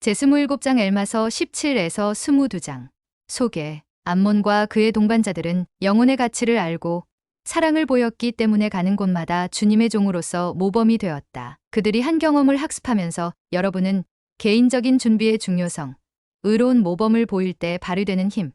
제27장 엘마서 17에서 22장. 소개. 암몬과 그의 동반자들은 영혼의 가치를 알고 사랑을 보였기 때문에 가는 곳마다 주님의 종으로서 모범이 되었다. 그들이 한 경험을 학습하면서 여러분은 개인적인 준비의 중요성, 의로운 모범을 보일 때 발휘되는 힘,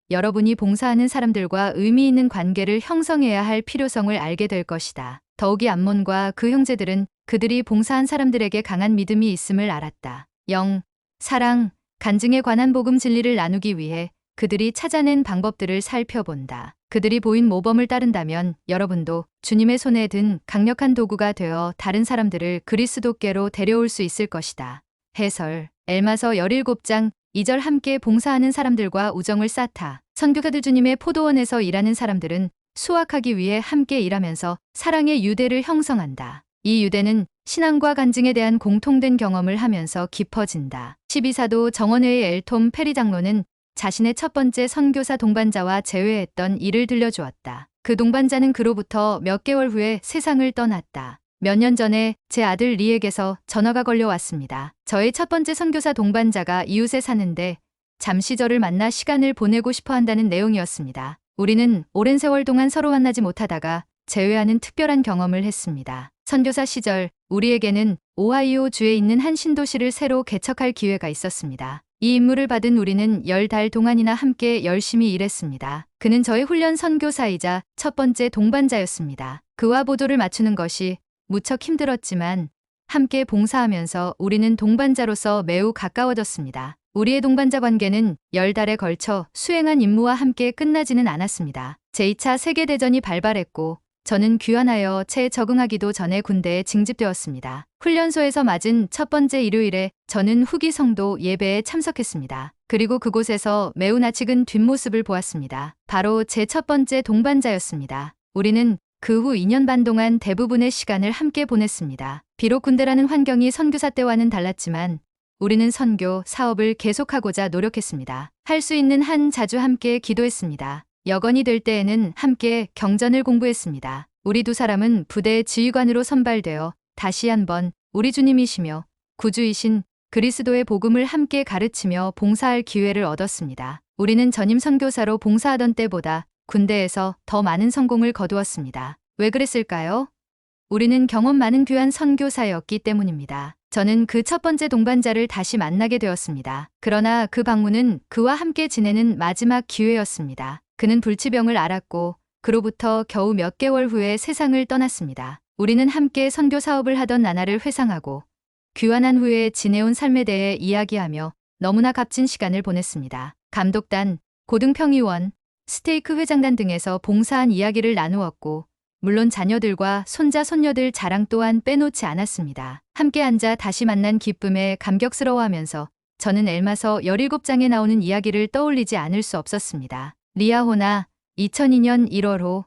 여러분이 봉사하는 사람들과 의미 있는 관계를 형성해야 할 필요성을 알게 될 것이다. 더욱이 암몬과 그 형제들은 그들이 봉사한 사람들에게 강한 믿음이 있음을 알았다. 영, 사랑, 간증에 관한 복음 진리를 나누기 위해 그들이 찾아낸 방법들을 살펴본다. 그들이 보인 모범을 따른다면 여러분도 주님의 손에 든 강력한 도구가 되어 다른 사람들을 그리스도께로 데려올 수 있을 것이다. 해설. 엘마서 17장 2절. 함께 봉사하는 사람들과 우정을 쌓다. 선교사들. 주님의 포도원에서 일하는 사람들은 수확하기 위해 함께 일하면서 사랑의 유대를 형성한다. 이 유대는 신앙과 간증에 대한 공통된 경험을 하면서 깊어진다. 12사도 정원회의 엘톰 페리 장로는 자신의 첫 번째 선교사 동반자와 재회했던 일을 들려주었다. 그 동반자는 그로부터 몇 개월 후에 세상을 떠났다. 몇 년 전에 제 아들 리에게서 전화가 걸려왔습니다. 저의 첫 번째 선교사 동반자가 이웃에 사는데 잠시 저를 만나 시간을 보내고 싶어 한다는 내용이었습니다. 우리는 오랜 세월 동안 서로 만나지 못하다가 재회하는 특별한 경험을 했습니다. 선교사 시절 우리에게는 오하이오 주에 있는 한 신도시를 새로 개척할 기회가 있었습니다. 이 임무를 받은 우리는 10달 동안이나 함께 열심히 일했습니다. 그는 저의 훈련 선교사이자 첫 번째 동반자였습니다. 그와 보조를 맞추는 것이 무척 힘들었지만 함께 봉사하면서 우리는 동반자로서 매우 가까워졌습니다. 우리의 동반자 관계는 10달에 걸쳐 수행한 임무와 함께 끝나지는 않았습니다. 제2차 세계대전이 발발했고 저는 귀환하여 채 적응하기도 전에 군대에 징집되었습니다. 훈련소에서 맞은 첫 번째 일요일에 저는 후기 성도 예배에 참석했습니다. 그리고 그곳에서 매우 낯익은 뒷모습을 보았습니다. 바로 제 첫 번째 동반자였습니다. 우리는 그 후 2년 반 동안 대부분의 시간을 함께 보냈습니다. 비록 군대라는 환경이 선교사 때와는 달랐지만 우리는 선교 사업을 계속하고자 노력했습니다. 할 수 있는 한 자주 함께 기도했습니다. 여건이 될 때에는 함께 경전을 공부했습니다. 우리 두 사람은 부대 지휘관으로 선발되어 다시 한번 우리 주님이시며 구주이신 그리스도의 복음을 함께 가르치며 봉사할 기회를 얻었습니다. 우리는 전임 선교사로 봉사하던 때보다 군대에서 더 많은 성공을 거두었습니다. 왜 그랬을까요? 우리는 경험 많은 귀한 선교사였기 때문입니다. 저는 그 첫 번째 동반자를 다시 만나게 되었습니다. 그러나 그 방문은 그와 함께 지내는 마지막 기회였습니다. 그는 불치병을 앓았고 그로부터 겨우 몇 개월 후에 세상을 떠났습니다. 우리는 함께 선교 사업을 하던 나날을 회상하고 귀환한 후에 지내온 삶에 대해 이야기하며 너무나 값진 시간을 보냈습니다. 감독단, 고등평의원, 스테이크 회장단 등에서 봉사한 이야기를 나누었고 물론 자녀들과 손자 손녀들 자랑 또한 빼놓지 않았습니다. 함께 앉아 다시 만난 기쁨에 감격스러워하면서 저는 엘마서 17장에 나오는 이야기를 떠올리지 않을 수 없었습니다. 리아호나 2002년 1월호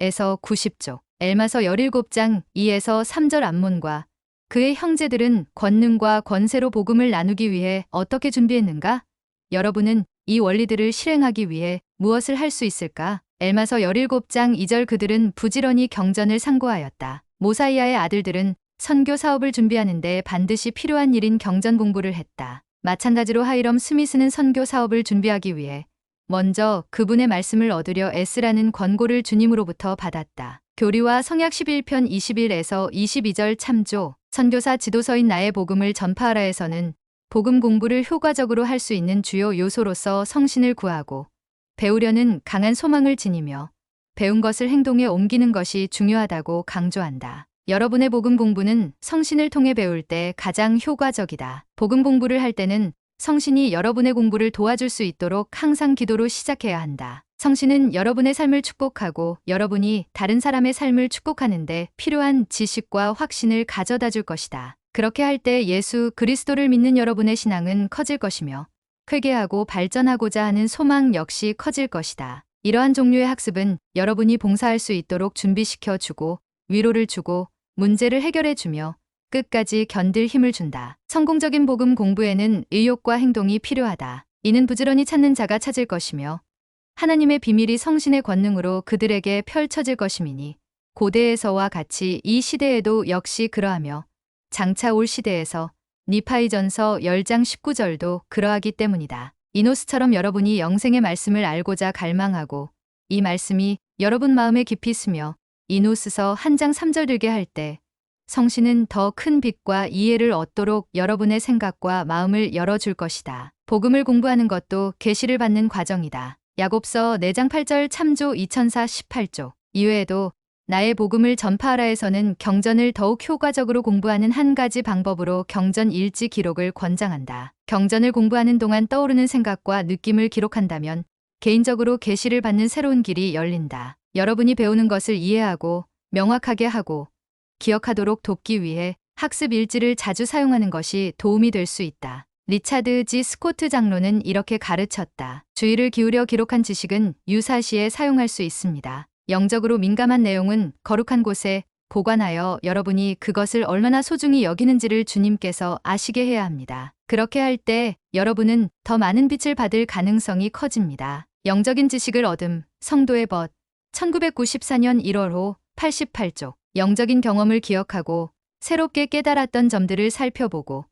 89에서 90쪽. 엘마서 17장 2에서 3절. 암몬과 그의 형제들은 권능과 권세로 복음을 나누기 위해 어떻게 준비했는가? 여러분은 이 원리들을 실행하기 위해 무엇을 할 수 있을까? 엘마서 17장 2절. 그들은 부지런히 경전을 상고하였다. 모사이아의 아들들은 선교 사업을 준비하는데 반드시 필요한 일인 경전 공부를 했다. 마찬가지로 하이럼 스미스는 선교 사업을 준비하기 위해 먼저 그분의 말씀을 얻으려 애쓰라는 권고를 주님으로부터 받았다. 교리와 성약 11편 21에서 22절 참조. 선교사 지도서인 나의 복음을 전파하라에서는 복음 공부를 효과적으로 할 수 있는 주요 요소로서 성신을 구하고 배우려는 강한 소망을 지니며 배운 것을 행동에 옮기는 것이 중요하다고 강조한다. 여러분의 복음 공부는 성신을 통해 배울 때 가장 효과적이다. 복음 공부를 할 때는 성신이 여러분의 공부를 도와줄 수 있도록 항상 기도로 시작해야 한다. 성신은 여러분의 삶을 축복하고 여러분이 다른 사람의 삶을 축복하는데 필요한 지식과 확신을 가져다 줄 것이다. 그렇게 할 때 예수 그리스도를 믿는 여러분의 신앙은 커질 것이며 회개하고 발전하고자 하는 소망 역시 커질 것이다. 이러한 종류의 학습은 여러분이 봉사할 수 있도록 준비시켜 주고 위로를 주고 문제를 해결해 주며 끝까지 견딜 힘을 준다. 성공적인 복음 공부에는 의욕과 행동이 필요하다. 이는 부지런히 찾는 자가 찾을 것이며 하나님의 비밀이 성신의 권능으로 그들에게 펼쳐질 것임이니 고대에서와 같이 이 시대에도 역시 그러하며 장차 올 시대에서 니파이전서 10장 19절도 그러하기 때문이다. 이노스처럼 여러분이 영생의 말씀을 알고자 갈망하고 이 말씀이 여러분 마음에 깊이 스며 이노스서 1장 3절 들게 할 때 성신은 더 큰 빛과 이해를 얻도록 여러분의 생각과 마음을 열어줄 것이다. 복음을 공부하는 것도 계시를 받는 과정이다. 야곱서 4장 8절 참조 2004 18조. 이외에도 나의 복음을 전파하라에서는 경전을 더욱 효과적으로 공부하는 한 가지 방법으로 경전 일지 기록을 권장한다. 경전을 공부하는 동안 떠오르는 생각과 느낌을 기록한다면 개인적으로 계시를 받는 새로운 길이 열린다. 여러분이 배우는 것을 이해하고 명확하게 하고 기억하도록 돕기 위해 학습 일지를 자주 사용하는 것이 도움이 될 수 있다. 리차드 G. 스코트 장로는 이렇게 가르쳤다. 주의를 기울여 기록한 지식은 유사시에 사용할 수 있습니다. 영적으로 민감한 내용은 거룩한 곳에 보관하여 여러분이 그것을 얼마나 소중히 여기는지를 주님께서 아시게 해야 합니다. 그렇게 할 때 여러분은 더 많은 빛을 받을 가능성이 커집니다. 영적인 지식을 얻음, 성도의 벗, 1994년 1월호 88쪽. 영적인 경험을 기억하고 새롭게 깨달았던 점들을 살펴보고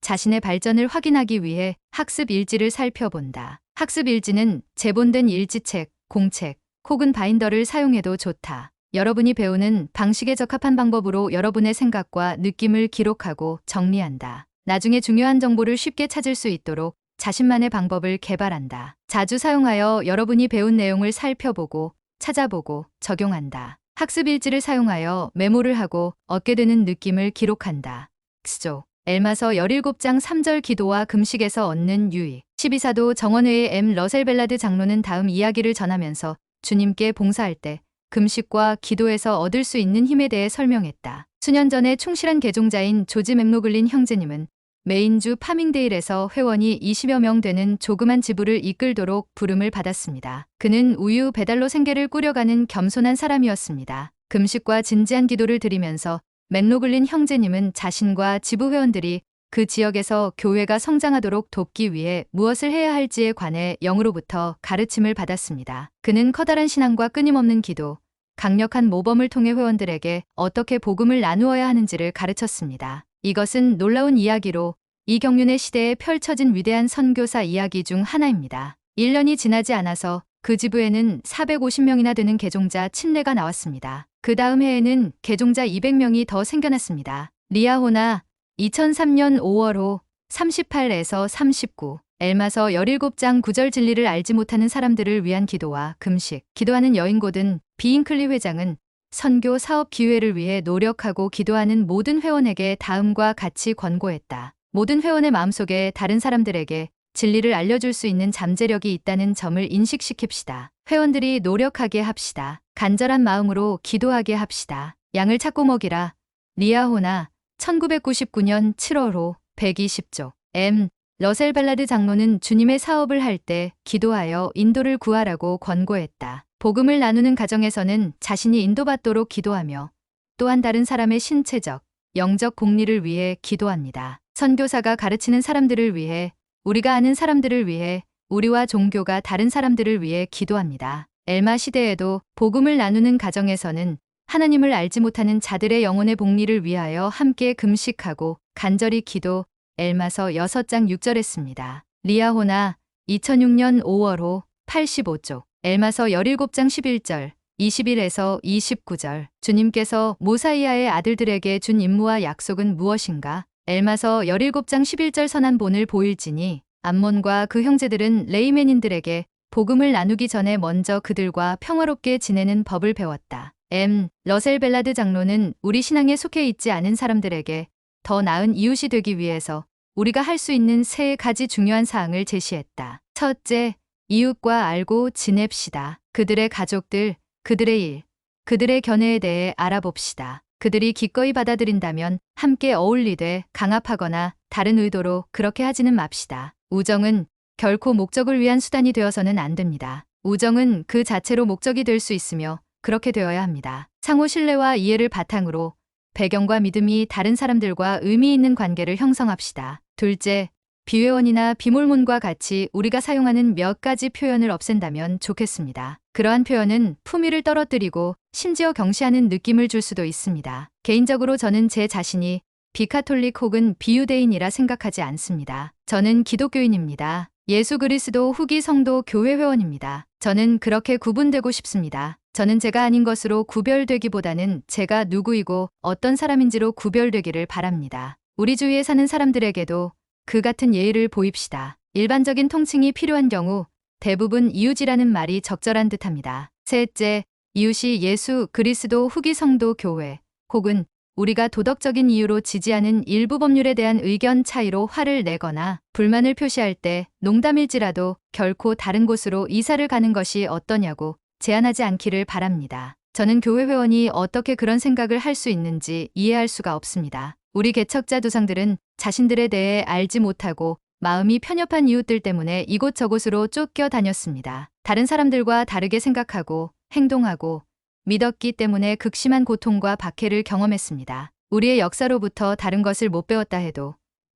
자신의 발전을 확인하기 위해 학습 일지를 살펴본다. 학습 일지는 제본된 일지책, 공책, 혹은 바인더를 사용해도 좋다. 여러분이 배우는 방식에 적합한 방법으로 여러분의 생각과 느낌을 기록하고 정리한다. 나중에 중요한 정보를 쉽게 찾을 수 있도록 자신만의 방법을 개발한다. 자주 사용하여 여러분이 배운 내용을 살펴보고 찾아보고 적용한다. 학습 일지를 사용하여 메모를 하고 얻게 되는 느낌을 기록한다. X조. 엘마서 17장 3절 기도와 금식에서 얻는 유익. 12사도 정원회의 M. 러셀 벨라드 장로는 다음 이야기를 전하면서 주님께 봉사할 때 금식과 기도에서 얻을 수 있는 힘에 대해 설명했다. 수년 전에 충실한 개종자인 조지 맥로글린 형제님은 메인주 파밍데일에서 회원이 20여 명 되는 조그만 지부를 이끌도록 부름을 받았습니다. 그는 우유 배달로 생계를 꾸려가는 겸손한 사람이었습니다. 금식과 진지한 기도를 드리면서 맥로글린 형제님은 자신과 지부 회원들이 그 지역에서 교회가 성장하도록 돕기 위해 무엇을 해야 할지에 관해 영으로부터 가르침을 받았습니다. 그는 커다란 신앙과 끊임없는 기도, 강력한 모범을 통해 회원들에게 어떻게 복음을 나누어야 하는지를 가르쳤습니다. 이것은 놀라운 이야기로 이경륜의 시대에 펼쳐진 위대한 선교사 이야기 중 하나입니다. 1년이 지나지 않아서 그 지부에는 450명이나 되는 개종자 침례가 나왔습니다. 그 다음 해에는 개종자 200명이 더 생겨났습니다. 리아호나 2003년 5월호 38에서 39. 엘마서 17장 9절 진리를 알지 못하는 사람들을 위한 기도와 금식. 기도하는 여인고든 비잉클리 회장은 선교 사업 기회를 위해 노력하고 기도하는 모든 회원에게 다음과 같이 권고했다. 모든 회원의 마음속에 다른 사람들에게 진리를 알려줄 수 있는 잠재력이 있다는 점을 인식시킵시다. 회원들이 노력하게 합시다. 간절한 마음으로 기도하게 합시다. 양을 찾고 먹이라. 리아호나 1999년 7월호 120조. M. 러셀 벨라드 장로는 주님의 사업을 할 때 기도하여 인도를 구하라고 권고했다. 복음을 나누는 가정에서는 자신이 인도받도록 기도하며 또한 다른 사람의 신체적, 영적 공리를 위해 기도합니다. 선교사가 가르치는 사람들을 위해, 우리가 아는 사람들을 위해, 우리와 종교가 다른 사람들을 위해 기도합니다. 엘마 시대에도 복음을 나누는 가정에서는 하나님을 알지 못하는 자들의 영혼의 복리를 위하여 함께 금식하고 간절히 기도, 엘마서 6장 6절 했습니다. 리아호나 2006년 5월호 85쪽. 엘마서 17장 11절, 21에서 29절. 주님께서 모사이아의 아들들에게 준 임무와 약속은 무엇인가? 엘마서 17장 11절 선한 본을 보일지니 암몬과 그 형제들은 레이맨인들에게 복음을 나누기 전에 먼저 그들과 평화롭게 지내는 법을 배웠다. M. 러셀 벨라드 장로는 우리 신앙에 속해 있지 않은 사람들에게 더 나은 이웃이 되기 위해서 우리가 할 수 있는 세 가지 중요한 사항을 제시했다. 첫째, 이웃과 알고 지냅시다. 그들의 가족들, 그들의 일, 그들의 견해에 대해 알아봅시다. 그들이 기꺼이 받아들인다면 함께 어울리되 강압하거나 다른 의도로 그렇게 하지는 맙시다. 우정은 결코 목적을 위한 수단이 되어서는 안 됩니다. 우정은 그 자체로 목적이 될 수 있으며 그렇게 되어야 합니다. 상호 신뢰와 이해를 바탕으로 배경과 믿음이 다른 사람들과 의미 있는 관계를 형성합시다. 둘째, 비회원이나 비몰몬과 같이 우리가 사용하는 몇 가지 표현을 없앤다면 좋겠습니다. 그러한 표현은 품위를 떨어뜨리고 심지어 경시하는 느낌을 줄 수도 있습니다. 개인적으로 저는 제 자신이 비카톨릭 혹은 비유대인이라 생각하지 않습니다. 저는 기독교인입니다. 예수 그리스도 후기 성도 교회 회원입니다. 저는 그렇게 구분되고 싶습니다. 저는 제가 아닌 것으로 구별되기보다는 제가 누구이고 어떤 사람인지로 구별되기를 바랍니다. 우리 주위에 사는 사람들에게도 그 같은 예의를 보입시다. 일반적인 통칭이 필요한 경우 대부분 이웃이라는 말이 적절한 듯합니다. 셋째, 이웃이 예수 그리스도 후기 성도 교회 혹은 우리가 도덕적인 이유로 지지하는 일부 법률에 대한 의견 차이로 화를 내거나 불만을 표시할 때 농담일지라도 결코 다른 곳으로 이사를 가는 것이 어떠냐고 제안하지 않기를 바랍니다. 저는 교회 회원이 어떻게 그런 생각을 할 수 있는지 이해할 수가 없습니다. 우리 개척자 조상들은 자신들에 대해 알지 못하고 마음이 편협한 이웃들 때문에 이곳저곳으로 쫓겨 다녔습니다. 다른 사람들과 다르게 생각하고 행동하고 믿었기 때문에 극심한 고통과 박해를 경험했습니다. 우리의 역사로부터 다른 것을 못 배웠다 해도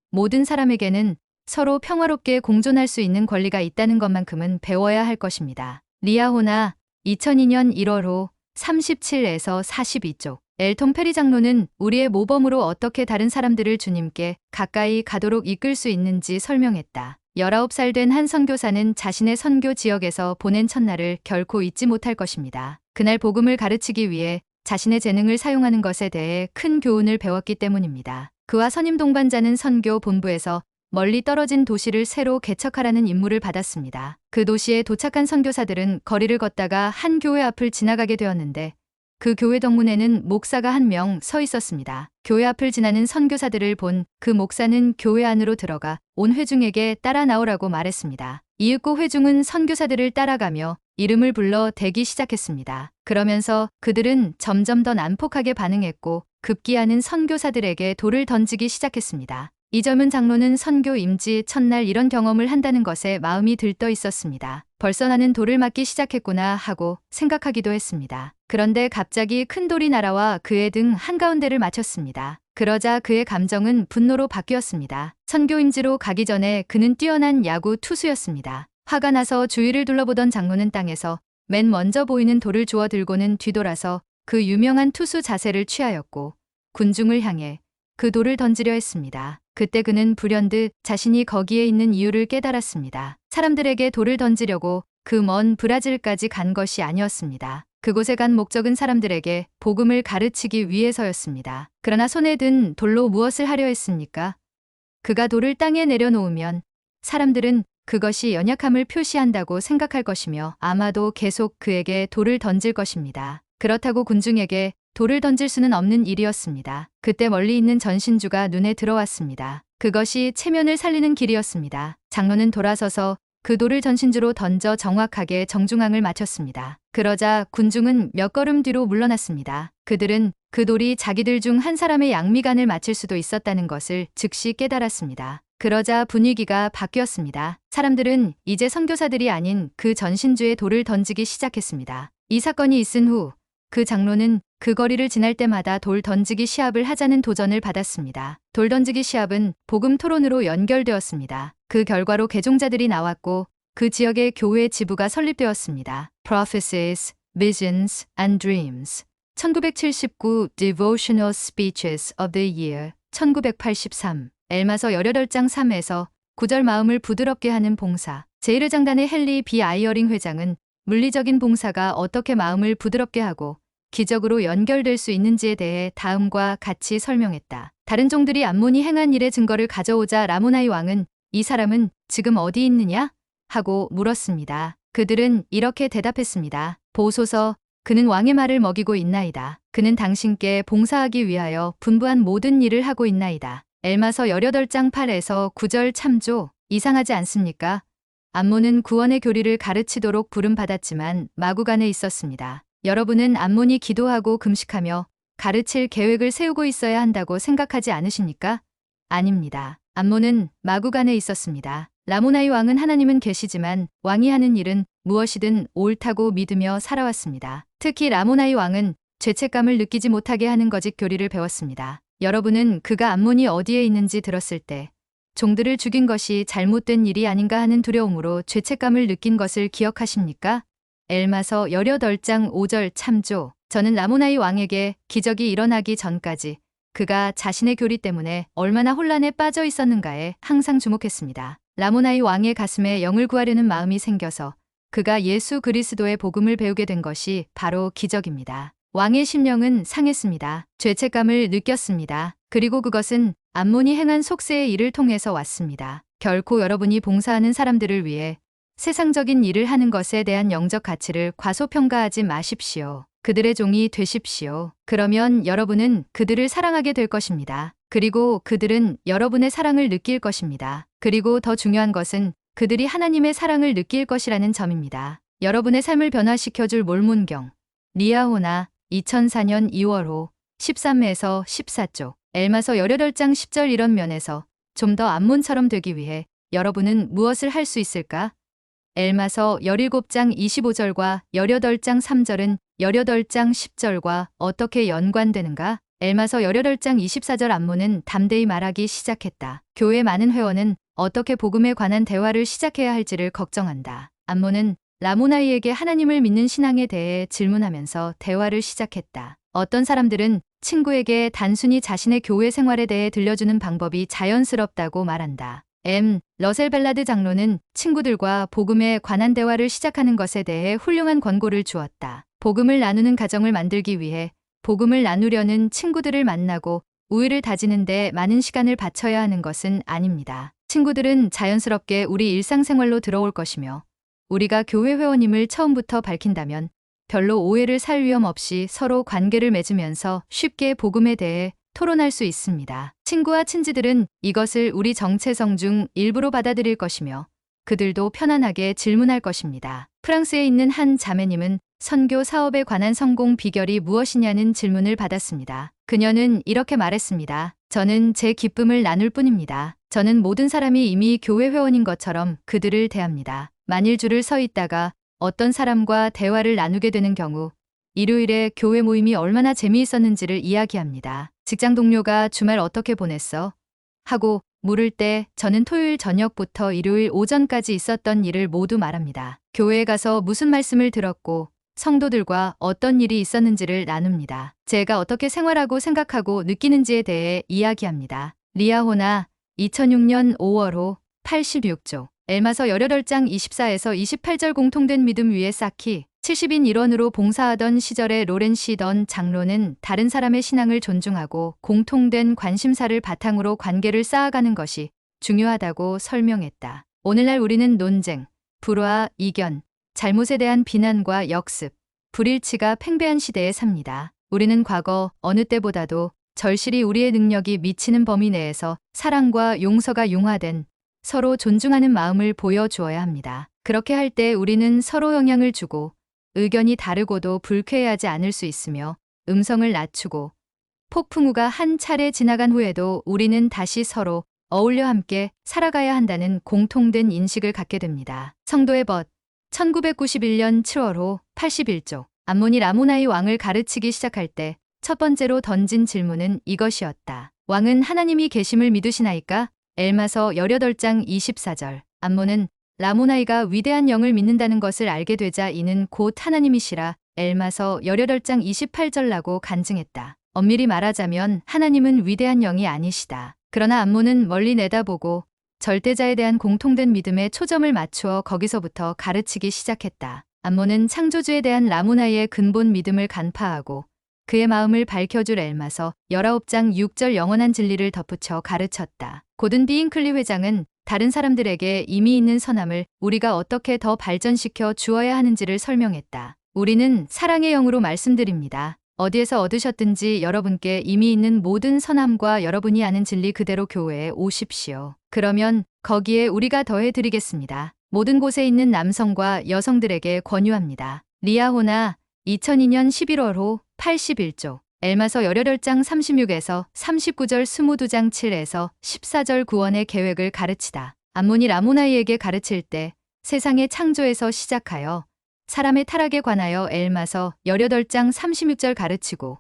모든 사람에게는 서로 평화롭게 공존할 수 있는 권리가 있다는 것만큼은 배워야 할 것입니다. 리아호나 2002년 1월호 37에서 42쪽. 엘통 페리 장로는 우리의 모범으로 어떻게 다른 사람들을 주님께 가까이 가도록 이끌 수 있는지 설명했다. 19살 된 한 선교사는 자신의 선교 지역에서 보낸 첫날을 결코 잊지 못할 것입니다. 그날 복음을 가르치기 위해 자신의 재능을 사용하는 것에 대해 큰 교훈을 배웠기 때문입니다. 그와 선임 동반자는 선교 본부에서 멀리 떨어진 도시를 새로 개척하라는 임무를 받았습니다. 그 도시에 도착한 선교사들은 거리를 걷다가 한 교회 앞을 지나가게 되었는데 그 교회 덕문에는 목사가 한 명 서 있었습니다. 교회 앞을 지나는 선교사들을 본 그 목사는 교회 안으로 들어가 온 회중에게 따라 나오라고 말했습니다. 이윽고 회중은 선교사들을 따라가며 이름을 불러 대기 시작했습니다. 그러면서 그들은 점점 더 난폭하게 반응했고 급기야는 선교사들에게 돌을 던지기 시작했습니다. 이 젊은 장로는 선교 임지 첫날 이런 경험을 한다는 것에 마음이 들떠 있었습니다. 벌써 나는 돌을 맞기 시작했구나 하고 생각하기도 했습니다. 그런데 갑자기 큰 돌이 날아와 그의 등 한가운데를 맞췄습니다. 그러자 그의 감정은 분노로 바뀌었습니다. 선교 임지로 가기 전에 그는 뛰어난 야구 투수였습니다. 화가 나서 주위를 둘러보던 장로는 땅에서 맨 먼저 보이는 돌을 주워 들고는 뒤돌아서 그 유명한 투수 자세를 취하였고 군중을 향해 그 돌을 던지려 했습니다. 그때 그는 불현듯 자신이 거기에 있는 이유를 깨달았습니다. 사람들에게 돌을 던지려고 그 먼 브라질까지 간 것이 아니었습니다. 그곳에 간 목적은 사람들에게 복음을 가르치기 위해서였습니다. 그러나 손에 든 돌로 무엇을 하려 했습니까? 그가 돌을 땅에 내려놓으면 사람들은 그것이 연약함을 표시한다고 생각할 것이며 아마도 계속 그에게 돌을 던질 것입니다. 그렇다고 군중에게 돌을 던질 수는 없는 일이었습니다. 그때 멀리 있는 전신주가 눈에 들어왔습니다. 그것이 체면을 살리는 길이었습니다. 장로는 돌아서서 그 돌을 전신주로 던져 정확하게 정중앙을 맞췄습니다. 그러자 군중은 몇 걸음 뒤로 물러났습니다. 그들은 그 돌이 자기들 중 한 사람의 양미간을 맞힐 수도 있었다는 것을 즉시 깨달았습니다. 그러자 분위기가 바뀌었습니다. 사람들은 이제 선교사들이 아닌 그 전신주에 돌을 던지기 시작했습니다. 이 사건이 있은 후 그 장로는 그 거리를 지날 때마다 돌 던지기 시합을 하자는 도전을 받았습니다. 돌 던지기 시합은 복음 토론으로 연결되었습니다. 그 결과로 개종자들이 나왔고 그 지역의 교회 지부가 설립되었습니다. Prophecies, Visions and Dreams 1979 Devotional Speeches of the Year 1983 엘마서 18장 3에서 9절 마음을 부드럽게 하는 봉사 제1회장단의 헨리 B. 아이어링 회장은 물리적인 봉사가 어떻게 마음을 부드럽게 하고 기적으로 연결될 수 있는지에 대해 다음과 같이 설명했다. 다른 종들이 암몬이 행한 일의 증거를 가져오자 라모나이 왕은 이 사람은 지금 어디 있느냐? 하고 물었습니다. 그들은 이렇게 대답했습니다. 보소서, 그는 왕의 말을 먹이고 있나이다. 그는 당신께 봉사하기 위하여 분부한 모든 일을 하고 있나이다. 엘마서 18장 8에서 9절 참조. 이상하지 않습니까? 암몬은 구원의 교리를 가르치도록 부름받았지만 마구간에 있었습니다. 여러분은 암몬이 기도하고 금식하며 가르칠 계획을 세우고 있어야 한다고 생각하지 않으십니까? 아닙니다. 암몬은 마구간에 있었습니다. 라모나이 왕은 하나님은 계시지만 왕이 하는 일은 무엇이든 옳다고 믿으며 살아왔습니다. 특히 라모나이 왕은 죄책감을 느끼지 못하게 하는 거짓 교리를 배웠습니다. 여러분은 그가 암몬이 어디에 있는지 들었을 때 종들을 죽인 것이 잘못된 일이 아닌가 하는 두려움으로 죄책감을 느낀 것을 기억하십니까? 엘마서 18장 5절 참조. 저는 라모나이 왕에게 기적이 일어나기 전까지 그가 자신의 교리 때문에 얼마나 혼란에 빠져 있었는가에 항상 주목했습니다. 라모나이 왕의 가슴에 영을 구하려는 마음이 생겨서 그가 예수 그리스도의 복음을 배우게 된 것이 바로 기적입니다. 왕의 심령은 상했습니다. 죄책감을 느꼈습니다. 그리고 그것은 암몬이 행한 속세의 일을 통해서 왔습니다. 결코 여러분이 봉사하는 사람들을 위해 세상적인 일을 하는 것에 대한 영적 가치를 과소평가하지 마십시오. 그들의 종이 되십시오. 그러면 여러분은 그들을 사랑하게 될 것입니다. 그리고 그들은 여러분의 사랑을 느낄 것입니다. 그리고 더 중요한 것은 그들이 하나님의 사랑을 느낄 것이라는 점입니다. 여러분의 삶을 변화시켜줄 몰몬경 리아호나 2004년 2월호 13에서 14쪽 엘마서 18장 10절 이런 면에서 좀 더 암몬처럼 되기 위해 여러분은 무엇을 할 수 있을까? 엘마서 17장 25절과 18장 3절은 18장 10절과 어떻게 연관되는가? 엘마서 18장 24절 암몬은 담대히 말하기 시작했다. 교회 많은 회원은 어떻게 복음에 관한 대화를 시작해야 할지를 걱정한다. 암몬은 라모나이에게 하나님을 믿는 신앙에 대해 질문하면서 대화를 시작했다. 어떤 사람들은 친구에게 단순히 자신의 교회 생활에 대해 들려주는 방법이 자연스럽다고 말한다. 러셀 벨라드 장로는 친구들과 복음에 관한 대화를 시작하는 것에 대해 훌륭한 권고를 주었다. 복음을 나누는 가정을 만들기 위해 복음을 나누려는 친구들을 만나고 우위를 다지는 데 많은 시간을 바쳐야 하는 것은 아닙니다. 친구들은 자연스럽게 우리 일상생활로 들어올 것이며 우리가 교회 회원임을 처음부터 밝힌다면 별로 오해를 살 위험 없이 서로 관계를 맺으면서 쉽게 복음에 대해 토론할 수 있습니다. 친구와 친지들은 이것을 우리 정체성 중 일부로 받아들일 것이며 그들도 편안하게 질문할 것입니다. 프랑스에 있는 한 자매님은 선교 사업에 관한 성공 비결이 무엇이냐는 질문을 받았습니다. 그녀는 이렇게 말했습니다. 저는 제 기쁨을 나눌 뿐입니다. 저는 모든 사람이 이미 교회 회원인 것처럼 그들을 대합니다. 만일 줄을 서 있다가 어떤 사람과 대화를 나누게 되는 경우 일요일에 교회 모임이 얼마나 재미있었는지를 이야기합니다. 직장 동료가 주말 어떻게 보냈어? 하고 물을 때 저는 토요일 저녁부터 일요일 오전까지 있었던 일을 모두 말합니다. 교회에 가서 무슨 말씀을 들었고 성도들과 어떤 일이 있었는지를 나눕니다. 제가 어떻게 생활하고 생각하고 느끼는지에 대해 이야기합니다. 리아호나 2006년 5월호 86조 엘마서 18장 24에서 28절 공통된 믿음 위에 쌓기 70인 일원으로 봉사하던 시절의 로렌 시던 장로는 다른 사람의 신앙을 존중하고 공통된 관심사를 바탕으로 관계를 쌓아가는 것이 중요하다고 설명했다. 오늘날 우리는 논쟁, 불화, 이견, 잘못에 대한 비난과 역습, 불일치가 팽배한 시대에 삽니다. 우리는 과거 어느 때보다도 절실히 우리의 능력이 미치는 범위 내에서 사랑과 용서가 융화된 서로 존중하는 마음을 보여주어야 합니다. 그렇게 할 때 우리는 서로 영향을 주고 의견이 다르고도 불쾌해하지 않을 수 있으며 음성을 낮추고 폭풍우가 한 차례 지나간 후에도 우리는 다시 서로 어울려 함께 살아가야 한다는 공통된 인식을 갖게 됩니다. 성도의 벗 1991년 7월호 81조 암몬이 라모나이 왕을 가르치기 시작할 때 첫 번째로 던진 질문은 이것이었다. 왕은 하나님이 계심을 믿으시나이까? 엘마서 18장 24절 암몬은 라모나이가 위대한 영을 믿는다는 것을 알게 되자 이는 곧 하나님이시라 엘마서 18장 28절라고 간증했다. 엄밀히 말하자면 하나님은 위대한 영이 아니시다. 그러나 암몬은 멀리 내다보고 절대자에 대한 공통된 믿음에 초점을 맞추어 거기서부터 가르치기 시작했다. 암몬은 창조주에 대한 라모나이의 근본 믿음을 간파하고 그의 마음을 밝혀줄 엘마서 19장 6절 영원한 진리를 덧붙여 가르쳤다. 고든 비잉클리 회장은 다른 사람들에게 이미 있는 선함을 우리가 어떻게 더 발전시켜 주어야 하는지를 설명했다. 우리는 사랑의 영으로 말씀드립니다. 어디에서 얻으셨든지 여러분께 이미 있는 모든 선함과 여러분이 아는 진리 그대로 교회에 오십시오. 그러면 거기에 우리가 더해드리겠습니다. 모든 곳에 있는 남성과 여성들에게 권유합니다. 리아호나 2002년 11월호 81조 엘마서 18장 36에서 39절 22장 7에서 14절 구원의 계획을 가르치다. 암몬이 라모나이에게 가르칠 때 세상의 창조에서 시작하여 사람의 타락에 관하여 엘마서 18장 36절 가르치고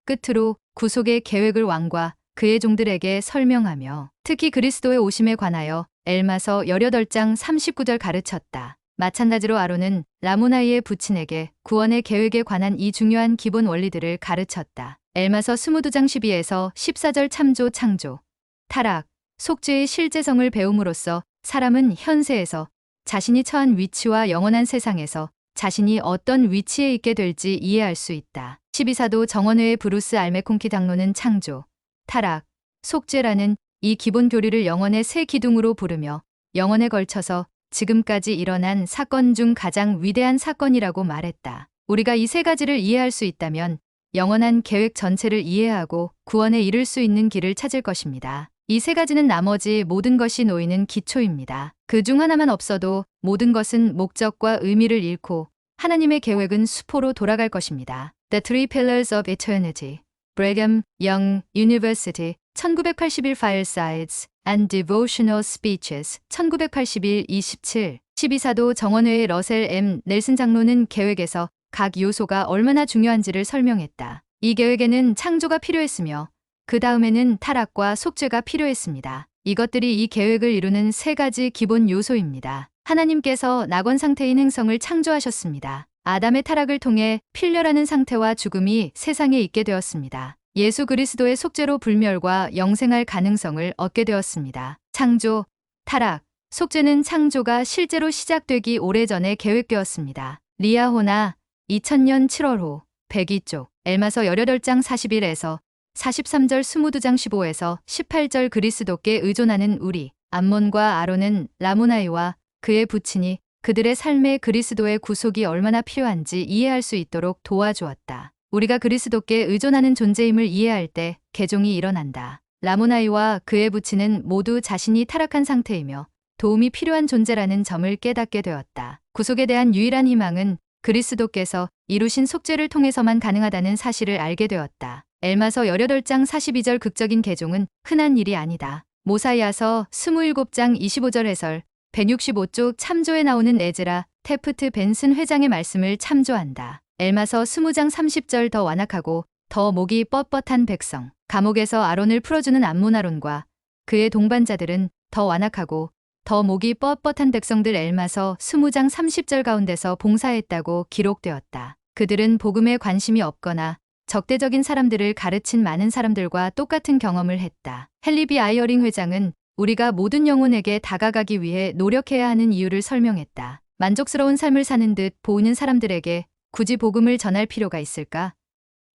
끝으로 구속의 계획을 왕과 그의 종들에게 설명하며 특히 그리스도의 오심에 관하여 엘마서 18장 39절 가르쳤다. 마찬가지로 아론은 라모나이의 부친에게 구원의 계획에 관한 이 중요한 기본 원리들을 가르쳤다. 엘마서 22장 12에서 14절 참조 창조, 타락, 속죄의 실제성을 배움으로써 사람은 현세에서 자신이 처한 위치와 영원한 세상에서 자신이 어떤 위치에 있게 될지 이해할 수 있다. 12사도 정원회의 브루스 알메콩키 당로는 창조, 타락, 속죄라는 이 기본 교리를 영원의 세 기둥으로 부르며 영원에 걸쳐서 지금까지 일어난 사건 중 가장 위대한 사건이라고 말했다. 우리가 이 세 가지를 이해할 수 있다면 영원한 계획 전체를 이해하고 구원에 이를 수 있는 길을 찾을 것입니다. 이 세 가지는 나머지 모든 것이 놓이는 기초입니다. 그 중 하나만 없어도 모든 것은 목적과 의미를 잃고 하나님의 계획은 수포로 돌아갈 것입니다. The Three Pillars of Eternity, Brigham Young University, 1981 Firesides and Devotional Speeches, 1981 27. 12사도 정원회의 러셀 M. 넬슨 장로는 계획에서 각 요소가 얼마나 중요한지를 설명했다. 이 계획에는 창조가 필요했으며 그 다음에는 타락과 속죄가 필요했습니다. 이것들이 이 계획을 이루는 세 가지 기본 요소입니다. 하나님께서 낙원 상태인 행성을 창조하셨습니다. 아담의 타락을 통해 필멸하는 상태와 죽음이 세상에 있게 되었습니다. 예수 그리스도의 속죄로 불멸과 영생할 가능성을 얻게 되었습니다. 창조, 타락, 속죄는 창조가 실제로 시작되기 오래전에 계획되었습니다. 리아호나 2000년 7월호 102쪽 엘마서 18장 41에서 43절 22장 15에서 18절 그리스도께 의존하는 우리 암몬과 아론은 라모나이와 그의 부친이 그들의 삶에 그리스도의 구속이 얼마나 필요한지 이해할 수 있도록 도와주었다. 우리가 그리스도께 의존하는 존재임을 이해할 때 개종이 일어난다. 라모나이와 그의 부친은 모두 자신이 타락한 상태이며 도움이 필요한 존재라는 점을 깨닫게 되었다. 구속에 대한 유일한 희망은 그리스도께서 이루신 속죄를 통해서만 가능하다는 사실을 알게 되었다. 엘마서 18장 42절 극적인 개종은 흔한 일이 아니다. 모사이아서 27장 25절 해설 165쪽 참조에 나오는 에즈라 테프트 벤슨 회장의 말씀을 참조한다. 엘마서 20장 30절 더 완악하고 더 목이 뻣뻣한 백성. 감옥에서 아론을 풀어주는 암몬 아론과 그의 동반자들은 더 완악하고 더 목이 뻣뻣한 백성들 엘마서 20장 30절 가운데서 봉사했다고 기록되었다. 그들은 복음에 관심이 없거나 적대적인 사람들을 가르친 많은 사람들과 똑같은 경험을 했다. 헨리 아이어링 회장은 우리가 모든 영혼에게 다가가기 위해 노력해야 하는 이유를 설명했다. 만족스러운 삶을 사는 듯 보이는 사람들에게 굳이 복음을 전할 필요가 있을까?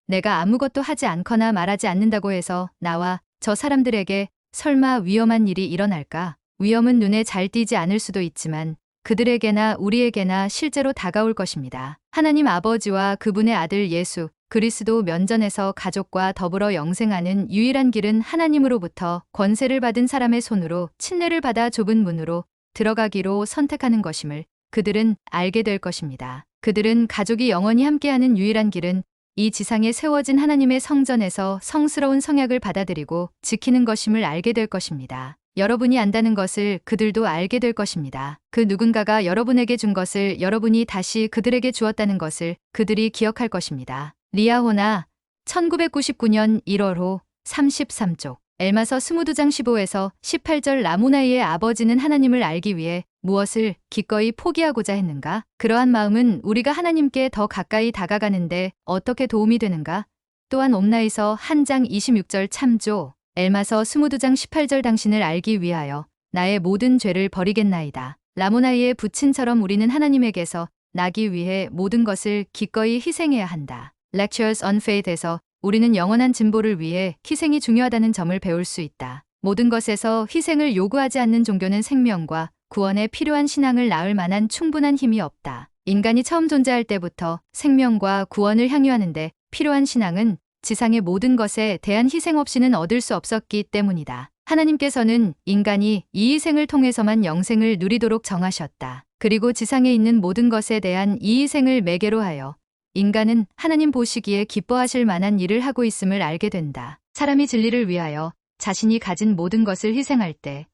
내가 아무것도 하지 않거나 말하지 않는다고 해서 나와 저 사람들에게 설마 위험한 일이 일어날까? 위험은 눈에 잘 띄지 않을 수도 있지만 그들에게나 우리에게나 실제로 다가올 것입니다. 하나님 아버지와 그분의 아들 예수 그리스도 면전에서 가족과 더불어 영생하는 유일한 길은 하나님으로부터 권세를 받은 사람의 손으로 침례를 받아 좁은 문으로 들어가기로 선택하는 것임을 그들은 알게 될 것입니다. 그들은 가족이 영원히 함께하는 유일한 길은 이 지상에 세워진 하나님의 성전에서 성스러운 성약을 받아들이고 지키는 것임을 알게 될 것입니다. 여러분이 안다는 것을 그들도 알게 될 것입니다. 그 누군가가 여러분에게 준 것을 여러분이 다시 그들에게 주었다는 것을 그들이 기억할 것입니다. 리아호나 1999년 1월호 33쪽 엘마서 22장 15에서 18절 라모나이의 아버지는 하나님을 알기 위해 무엇을 기꺼이 포기하고자 했는가? 그러한 마음은 우리가 하나님께 더 가까이 다가가는데 어떻게 도움이 되는가? 또한 옴나이서 1장 26절 참조 엘마서 22장 18절 당신을 알기 위하여 나의 모든 죄를 버리겠나이다. 라모나이의 부친처럼 우리는 하나님에게서 나기 위해 모든 것을 기꺼이 희생해야 한다. Lectures on Faith에서 우리는 영원한 진보를 위해 희생이 중요하다는 점을 배울 수 있다. 모든 것에서 희생을 요구하지 않는 종교는 생명과 구원에 필요한 신앙을 낳을 만한 충분한 힘이 없다. 인간이 처음 존재할 때부터 생명과 구원을 향유하는데 필요한 신앙은 지상의 모든 것에 대한 희생 없이는 얻을 수 없었기 때문이다. 하나님께서는 인간이 이 희생을 통해서만 영생을 누리도록 정하셨다. 그리고 지상에 있는 모든 것에 대한 이 희생을 매개로 하여 인간은 하나님 보시기에 기뻐하실 만한 일을 하고 있음을 알게 된다. 사람이 진리를 위하여 자신이 가진 모든 것을 희생할 때,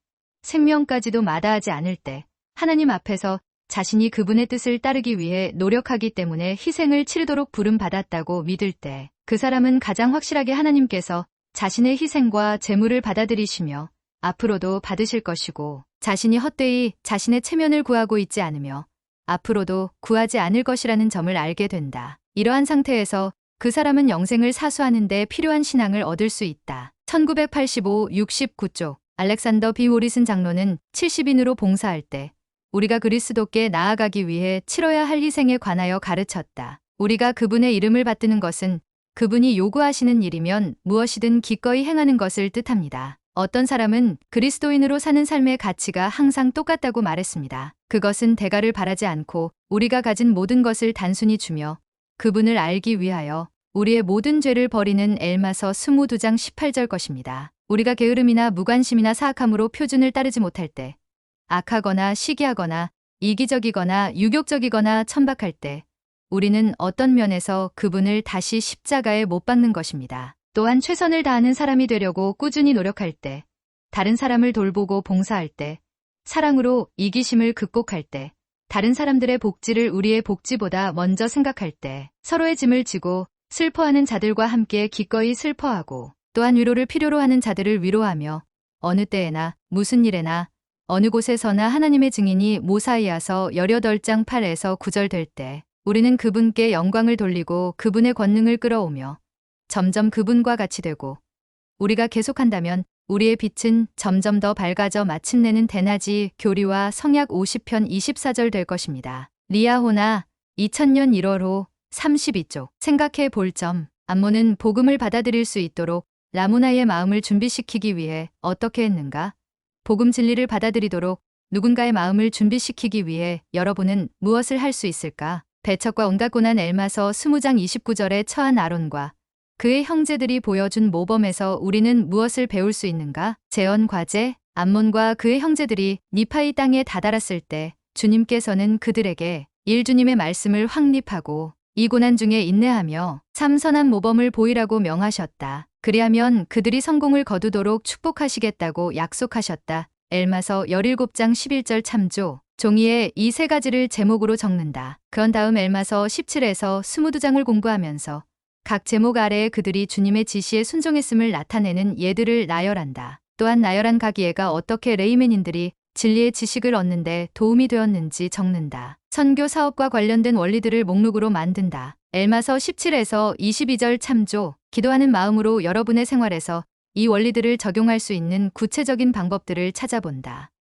생명까지도 마다하지 않을 때, 하나님 앞에서 자신이 그분의 뜻을 따르기 위해 노력하기 때문에 희생을 치르도록 부름받았다고 믿을 때, 그 사람은 가장 확실하게 하나님께서 자신의 희생과 제물을 받아들이시며 앞으로도 받으실 것이고 자신이 헛되이 자신의 체면을 구하고 있지 않으며 앞으로도 구하지 않을 것이라는 점을 알게 된다. 이러한 상태에서 그 사람은 영생을 사수하는 데 필요한 신앙을 얻을 수 있다. 1985-69쪽 알렉산더 B. 모리슨 장로는 70인으로 봉사할 때 우리가 그리스도께 나아가기 위해 치러야 할 희생에 관하여 가르쳤다. 우리가 그분의 이름을 받드는 것은 그분이 요구하시는 일이면 무엇이든 기꺼이 행하는 것을 뜻합니다. 어떤 사람은 그리스도인으로 사는 삶의 가치가 항상 똑같다고 말했습니다. 그것은 대가를 바라지 않고 우리가 가진 모든 것을 단순히 주며 그분을 알기 위하여 우리의 모든 죄를 버리는 엘마서 22장 18절 것입니다. 우리가 게으름이나 무관심이나 사악함으로 표준을 따르지 못할 때, 악하거나 시기하거나 이기적이거나 유격적이거나 천박할 때 우리는 어떤 면에서 그분을 다시 십자가에 못 박는 것입니다. 또한 최선을 다하는 사람이 되려고 꾸준히 노력할 때, 다른 사람을 돌보고 봉사할 때, 사랑으로 이기심을 극복할 때, 다른 사람들의 복지를 우리의 복지보다 먼저 생각할 때, 서로의 짐을 지고 슬퍼하는 자들과 함께 기꺼이 슬퍼하고, 또한 위로를 필요로 하는 자들을 위로하며, 어느 때에나 무슨 일에나 어느 곳에서나 하나님의 증인이 모사이아서 18장 8에서 9절 될 때, 우리는 그분께 영광을 돌리고 그분의 권능을 끌어오며 점점 그분과 같이 되고, 우리가 계속한다면 우리의 빛은 점점 더 밝아져 마침내는 대낮이 교리와 성약 50편 24절 될 것입니다. 리아호나 2000년 1월호 32쪽 생각해 볼 점. 암몬은 복음을 받아들일 수 있도록 라모나의 마음을 준비시키기 위해 어떻게 했는가? 복음 진리를 받아들이도록 누군가의 마음을 준비시키기 위해 여러분은 무엇을 할 수 있을까? 배척과 온갖 고난 엘마서 20장 29절에 처한 아론과 그의 형제들이 보여준 모범에서 우리는 무엇을 배울 수 있는가? 재언 과제. 암몬과 그의 형제들이 니파이 땅에 다다랐을 때 주님께서는 그들에게 주님의 말씀을 확립하고 이 고난 중에 인내하며 참 선한 모범을 보이라고 명하셨다. 그리하면 그들이 성공을 거두도록 축복하시겠다고 약속하셨다. 엘마서 17장 11절 참조. 종이에 이 세 가지를 제목으로 적는다. 그런 다음 엘마서 17에서 22장을 공부하면서 각 제목 아래에 그들이 주님의 지시에 순종했음을 나타내는 예들을 나열한다. 또한 나열한 각 예가 어떻게 레이맨인들이 진리의 지식을 얻는데 도움이 되었는지 적는다. 선교 사업과 관련된 원리들을 목록으로 만든다. 엘마서 17에서 22절 참조. 기도하는 마음으로 여러분의 생활에서 이 원리들을 적용할 수 있는 구체적인 방법들을 찾아본다.